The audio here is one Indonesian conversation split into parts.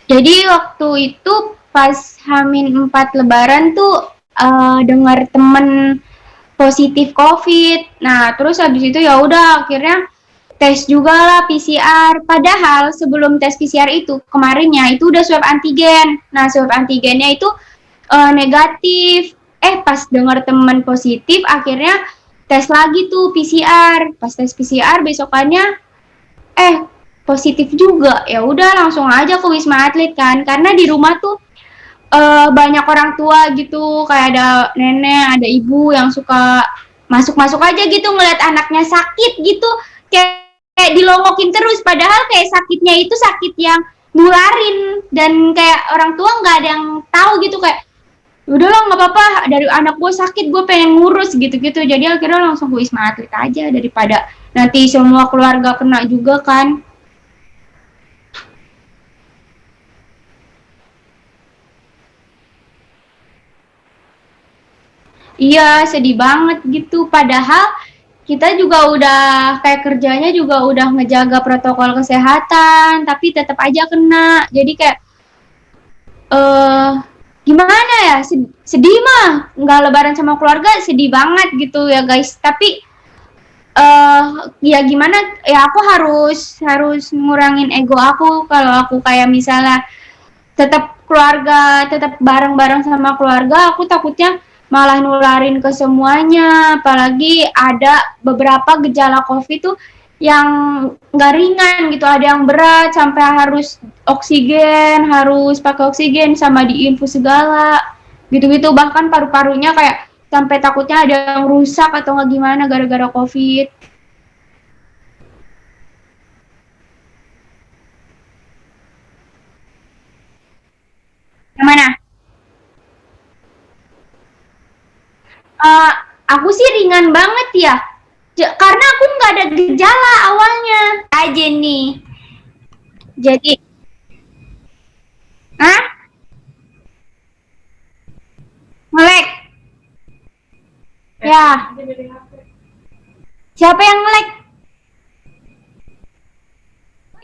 Jadi waktu itu pas H-4 Lebaran tuh dengar temen positif COVID. Nah, terus habis itu ya udah akhirnya tes juga lah PCR. Padahal sebelum tes PCR itu kemarinnya itu udah swab antigen. Nah, swab antigennya itu negatif. Pas dengar teman positif akhirnya tes lagi tuh PCR. Pas tes PCR besokannya eh positif juga. Ya udah langsung aja ke Wisma Atlet kan. Karena di rumah tuh banyak orang tua gitu, kayak ada nenek, ada ibu yang suka masuk-masuk aja gitu ngeliat anaknya sakit gitu, kayak dilongokin terus, padahal kayak sakitnya itu sakit yang nularin dan kayak orang tua nggak ada yang tahu gitu kayak udahlah nggak apa-apa dari anak gue sakit gue pengen ngurus gitu-gitu jadi akhirnya langsung ke Wisma Atlet aja daripada nanti semua keluarga kena juga kan. Iya, sedih banget gitu. Padahal kita juga udah kayak kerjanya juga udah ngejaga protokol kesehatan, tapi tetap aja kena. Jadi kayak eh gimana ya? Sedih mah nggak lebaran sama keluarga, sedih banget gitu ya guys. Tapi ya gimana? Ya aku harus harus ngurangin ego aku kalau aku kayak misalnya tetap keluarga, tetap bareng-bareng sama keluarga, aku takutnya malah nularin ke semuanya. Apalagi ada beberapa gejala COVID tuh yang nggak ringan gitu, ada yang berat sampai harus oksigen, harus pakai oksigen sama diinfus segala, gitu-gitu. Bahkan paru-parunya kayak sampai takutnya ada yang rusak atau nggak gimana gara-gara COVID. Yang mana? Uh, aku sih ringan banget ya. Karena aku nggak ada gejala awalnya aja nih. Jadi, ah, ngelek. Ya, siapa yang ngelek?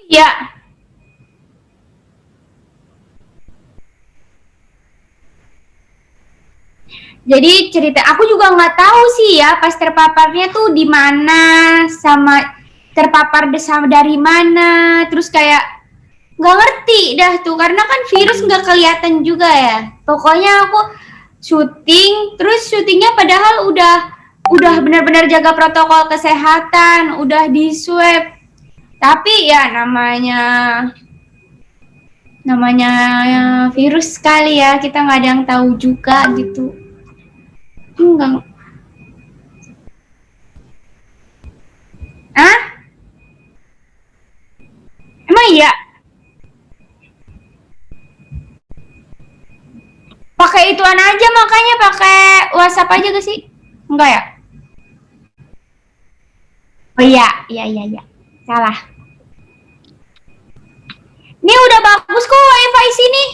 Ya, jadi cerita aku juga nggak tahu sih ya pas terpaparnya tuh di mana sama terpapar sama dari mana. Terus kayak nggak ngerti dah tuh karena kan virus nggak kelihatan juga ya. Pokoknya aku syuting, terus syutingnya padahal udah benar-benar jaga protokol kesehatan, udah di swab. Tapi ya namanya virus sekali ya, kita nggak ada yang tahu juga gitu. Enggak. Ah? Emang iya? Pakai ituan aja makanya pakai WhatsApp aja gak sih? Enggak ya? Oh iya, iya iya iya. Salah. Ini udah bagus kok wifi sini.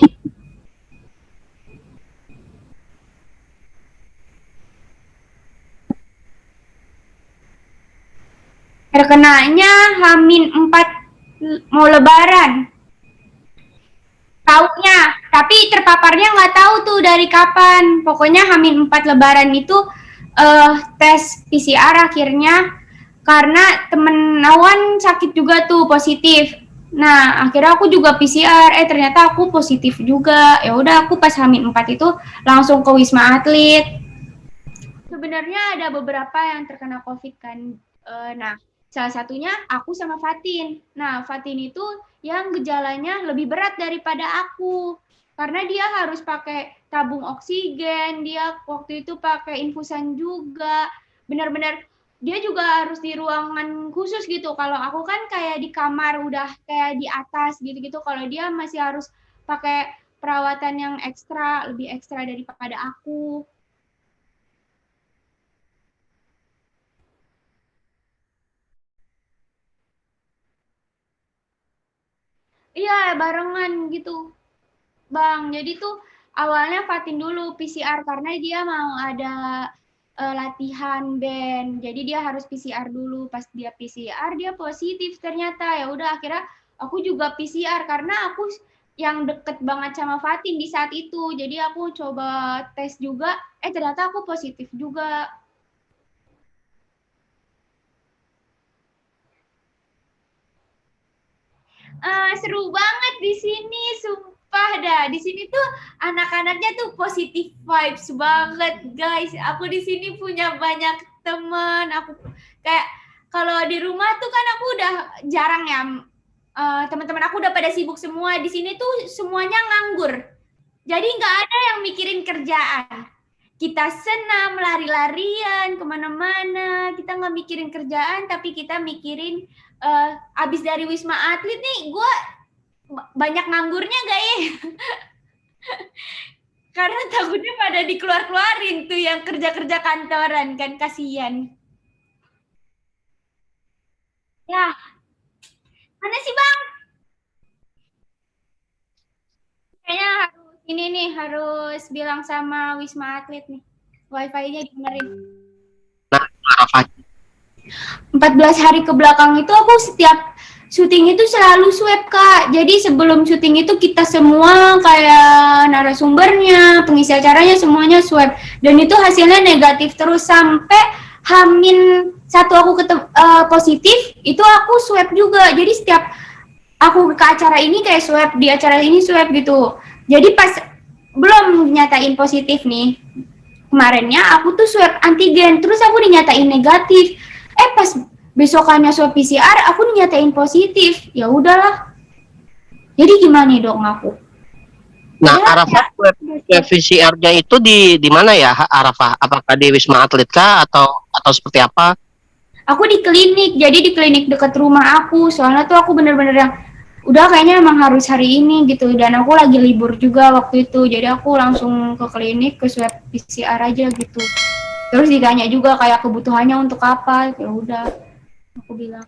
Terkenanya H-4 mau lebaran. Taunya, tapi terpaparnya nggak tahu tuh dari kapan. Pokoknya H-4 lebaran itu tes PCR akhirnya karena temen Awan sakit juga tuh positif. Nah, akhirnya aku juga PCR, ternyata aku positif juga. Ya udah aku pas H-4 itu langsung ke Wisma Atlet. Sebenarnya ada beberapa yang terkena COVID kan. Nah, salah satunya aku sama Fatin. Nah, Fatin itu yang gejalanya lebih berat daripada aku. Karena dia harus pakai tabung oksigen, dia waktu itu pakai infusan juga. Benar-benar dia juga harus di ruangan khusus gitu. Kalau aku kan kayak di kamar udah kayak di atas gitu-gitu. Kalau dia masih harus pakai perawatan yang ekstra, lebih ekstra daripada aku. Iya, barengan gitu, Bang. Jadi tuh awalnya Fatin dulu PCR karena dia mau ada latihan band. Jadi dia harus PCR dulu. Pas dia PCR dia positif ternyata. Ya udah akhirnya aku juga PCR karena aku yang deket banget sama Fatin di saat itu. Jadi aku coba tes juga, ternyata aku positif juga. Seru banget di sini, sumpah dah. Di sini tuh anak-anaknya tuh positif vibes banget, guys. Aku di sini punya banyak temen. Aku kayak kalau di rumah tuh kan aku udah jarang ya. Teman-teman aku udah pada sibuk semua. Di sini tuh semuanya nganggur. Jadi nggak ada yang mikirin kerjaan. Kita senam, lari-larian, kemana-mana. Kita nggak mikirin kerjaan, tapi kita mikirin abis dari Wisma Atlet nih, gue banyak nganggurnya gak ya? Karena takutnya pada dikeluar-keluarin tuh yang kerja-kerja kantoran kan, kasihan. Ya, mana sih Bang? Kayaknya harus ini nih, harus bilang sama Wisma Atlet nih. Wifi-nya dibenerin. Nah, Arafah. 14 hari ke belakang itu aku setiap syuting itu selalu swab Kak. Jadi sebelum syuting itu kita semua kayak narasumbernya, pengisi acaranya semuanya swab. Dan itu hasilnya negatif terus sampai Hamin satu aku positif, itu aku swab juga. Jadi setiap aku ke acara ini kayak swab, di acara ini swab gitu. Jadi pas belum nyatain positif nih, kemarinnya aku tuh swab antigen, terus aku dinyatain negatif. Pas besokannya swab PCR aku dinyatain positif. Ya udahlah. Jadi gimana dong aku? Nah, Udahlah, Arafah ya. web PCR-nya itu di mana ya, Arafah? Apakah di Wisma Atlet kah atau seperti apa? Aku di klinik, jadi di klinik dekat rumah aku. Soalnya tuh aku bener-bener yang udah kayaknya emang harus hari ini gitu. Dan aku lagi libur juga waktu itu. Jadi aku langsung ke klinik ke swab PCR aja gitu. Terus ditanya juga kayak kebutuhannya untuk apa. Ya udah, aku bilang.